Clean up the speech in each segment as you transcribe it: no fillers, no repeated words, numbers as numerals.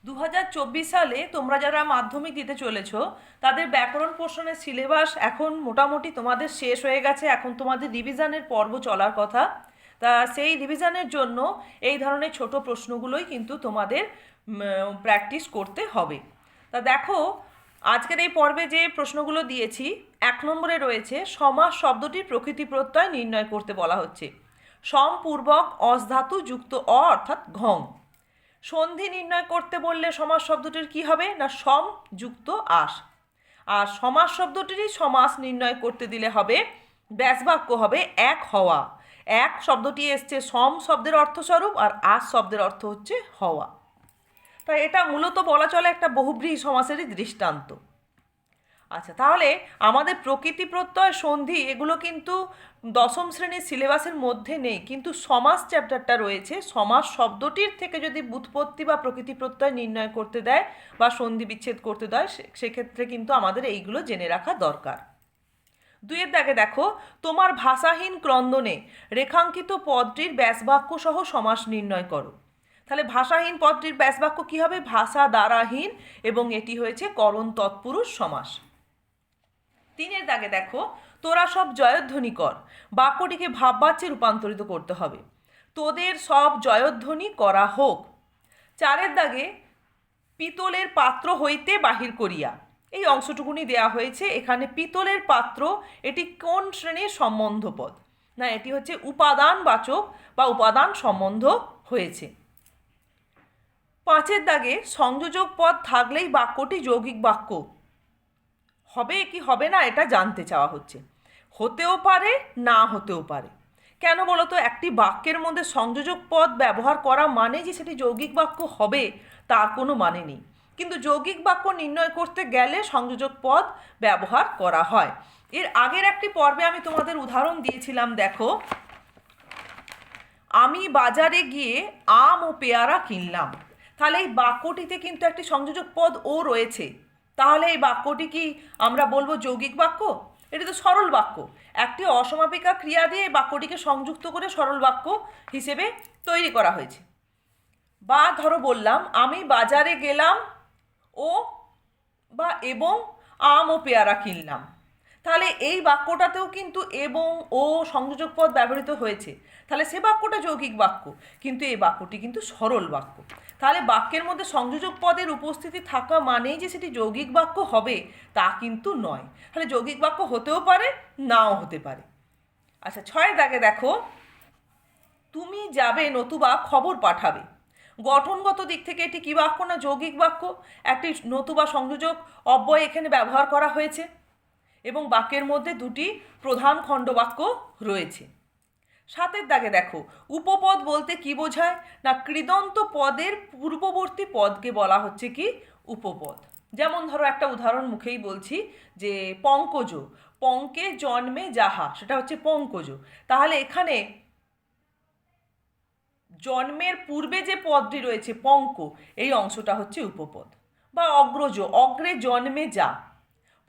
2024 সালে তোমরা যারা মাধ্যমিক দিতে চলেছো তাদের ব্যাকরণ পোর্শনের সিলেবাস এখন মোটামুটি তোমাদের শেষ হয়ে গেছে। এখন তোমাদের রিভিশনের পর্ব চলার কথা। তা সেই রিভিশনের জন্য এই ধরনের ছোট প্রশ্নগুলোই কিন্তু তোমাদের প্র্যাকটিস করতে হবে। তা দেখো, আজকের এই পর্বে যে প্রশ্নগুলো দিয়েছি, 1 নম্বরে রয়েছে সমাস শব্দটির প্রকৃতি প্রত্যয় নির্ণয় করতে বলা হচ্ছে। সম পূর্বক অস ধাতু যুক্ত অ অর্থাৎ ঘং। সন্ধি নির্ণয় করতে বললে সমাস শব্দটির কি হবে না সম যুক্ত আস। আর সমাস শব্দটিরই সমাস নির্ণয় করতে দিলে হবে ব্যাসবাক্য হবে এক হওয়া। এক শব্দটি এসছে সম শব্দের অর্থস্বরূপ, আর আস শব্দের অর্থ হচ্ছে হওয়া। তাই এটা মূলত বলা চলে একটা বহুব্রীহি সমাসেরই দৃষ্টান্ত। আচ্ছা, তাহলে আমাদের প্রকৃতি প্রত্যয় সন্ধি এগুলো কিন্তু দশম শ্রেণীর সিলেবাসের মধ্যে নেই, কিন্তু সমাস চ্যাপ্টারটা রয়েছে। সমাস শব্দটির থেকে যদি ব্যুৎপত্তি বা প্রকৃতি প্রত্যয় নির্ণয় করতে দেয় বা সন্ধি বিচ্ছেদ করতে দেয়, সেক্ষেত্রে কিন্তু আমাদের এইগুলো জেনে রাখা দরকার। 2 দাগে দেখো, তোমার ভাষাহীন ক্রন্দনে রেখাঙ্কিত পদটির ব্যাসবাক্য সহ সমাস নির্ণয় করো। তাহলে ভাষাহীন পদটির ব্যাসবাক্য কী হবে? ভাষা দ্বারাহীন, এবং এটি হয়েছে করণ তৎপুরুষ সমাস। 3 দাগে দেখো, তোরা সব জয়ধ্বনি কর। বাক্যটিকে ভাববাচ্যে রূপান্তরিত করতে হবে। তোদের সব জয়ধ্বনি করা হোক। 4 দাগে, পিতলের পাত্র হইতে বাহির করিয়া, এই অংশটুকুনি দেয়া হয়েছে। এখানে পিতলের পাত্র এটি কোন শ্রেণীর সম্বন্ধ পদ? না, এটি হচ্ছে উপাদানবাচক বা উপাদান সম্বন্ধ হয়েছে। 5 দাগে, সংযোজক পদ থাকলেই বাক্যটি যৌগিক বাক্য হবে কি হবে না এটা জানতে চাওয়া হচ্ছে। হতেও পারে, না হতেও পারে। কেন বলো তো? একটি বাক্যের মধ্যে সংযোজক পদ ব্যবহার করা মানে যে সেটি যৌগিক বাক্য হবে তার কোনো মানে নেই, কিন্তু যৌগিক বাক্য নির্ণয় করতে গেলে সংযোজক পদ ব্যবহার করা হয়। এর আগের একটি পর্বে আমি তোমাদের উদাহরণ দিয়েছিলাম, দেখো, আমি বাজারে গিয়ে আম ও পেয়ারা কিনলাম। তাহলে এই বাক্যটিতে কিন্তু একটি সংযোজক পদ ও রয়েছে। তাহলে এই বাক্যটি কি আমরা বলবো যৌগিক বাক্য? এটি তো সরল বাক্য। একটি অসমাপিকা ক্রিয়া দিয়ে এই বাক্যটিকে সংযুক্ত করে সরল বাক্য হিসেবে তৈরি করা হয়েছে। বা ধরো বললাম আমি বাজারে গেলাম ও বা এবং আম ও পেয়ারা কিনলাম। তাহলে এই বাক্যটাতেও কিন্তু এবং ও সংযোজক পদ ব্যবহৃত হয়েছে। তাহলে সে বাক্যটা যৌগিক বাক্য, কিন্তু এই বাক্যটি কিন্তু সরল বাক্য। তাহলে বাক্যের মধ্যে সংযোজক পদের উপস্থিতি থাকা মানেই যে সেটি যৌগিক বাক্য হবে তা কিন্তু নয়। তাহলে যৌগিক বাক্য হতেও পারে, নাও হতে পারে। আচ্ছা, 6 দাগে দেখো, তুমি যাবে নতুবা খবর পাঠাবে। গঠনগত দিক থেকে এটি কী বাক্য না যৌগিক বাক্য। একটি নতুবা সংযোজক অব্যয় এখানে ব্যবহার করা হয়েছে, এবং বাক্যের মধ্যে 2টি প্রধান খণ্ডবাক্য রয়েছে। 7 দাগে দেখো, উপপদ বলতে কি বোঝায় না কৃদন্ত পদের পূর্ববর্তী পদকে বলা হচ্ছে কি উপপদ। যেমন ধরো একটা উদাহরণ মুখেই বলছি, যে পঙ্কজ, পঙ্কে জন্মে যাহা, সেটা হচ্ছে পঙ্কজ। তাহলে এখানে জন্মের পূর্বে যে পদটি রয়েছে পঙ্ক, এই অংশটা হচ্ছে উপপদ। বা অগ্রজ, অগ্রে জন্মে যা।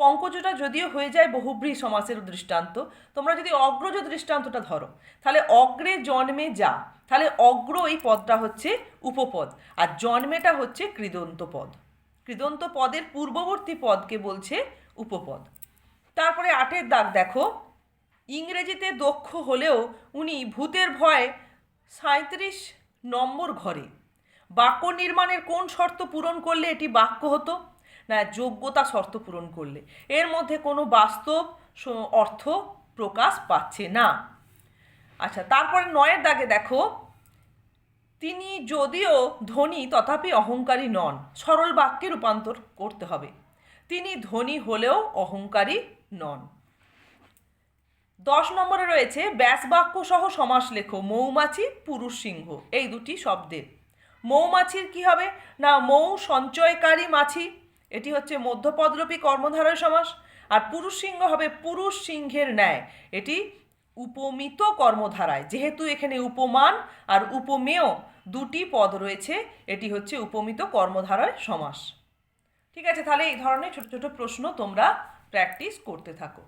পঙ্কজটা যদিও হয়ে যায় বহুব্রীহি সমাসের দৃষ্টান্ত, তোমরা যদি অগ্রজ দৃষ্টান্তটা ধরো, তাহলে অগ্রে জন্মে যা, তাহলে অগ্র এই পদটা হচ্ছে উপপদ, আর জন্মেটা হচ্ছে কৃদন্ত পদ। কৃদন্ত পদের পূর্ববর্তী পদকে বলছে উপপদ। তারপরে 8 দাগ দেখো, ইংরেজিতে দক্ষ হলেও উনি ভূতের ভয়ে 37 নম্বর ঘরে। বাক্য নির্মাণের কোন শর্ত পূরণ করলে এটি বাক্য হতো না যোগ্যতা শর্ত পূরণ করলে। এর মধ্যে কোনো বাস্তব অর্থ প্রকাশ পাচ্ছে না। আচ্ছা, তারপরে 9 দাগে দেখো, তিনি যদিও ধনী তথাপি অহংকারী নন। সরল বাক্যে রূপান্তর করতে হবে। তিনি ধনী হলেও অহংকারী নন। 10 নম্বরে রয়েছে ব্যাসবাক্য সহ সমাস লেখো। মৌমাছি, পুরুষ সিংহ, এই 2টি শব্দের। মৌমাছির কি হবে না মৌ সঞ্চয়কারী মাছি, এটি হচ্ছে মধ্যপদলোপী কর্মধারয় সমাস। আর পুরুষ সিংহ হবে পুরুষ সিংহের ন্যায়, এটি উপমিত কর্মধারায়। যেহেতু এখানে উপমান আর উপমেয় 2টি পদ রয়েছে, এটি হচ্ছে উপমিত কর্মধারয় সমাস। ঠিক আছে, তাহলে এই ধরনের ছোট ছোট প্রশ্ন তোমরা প্র্যাকটিস করতে থাকো।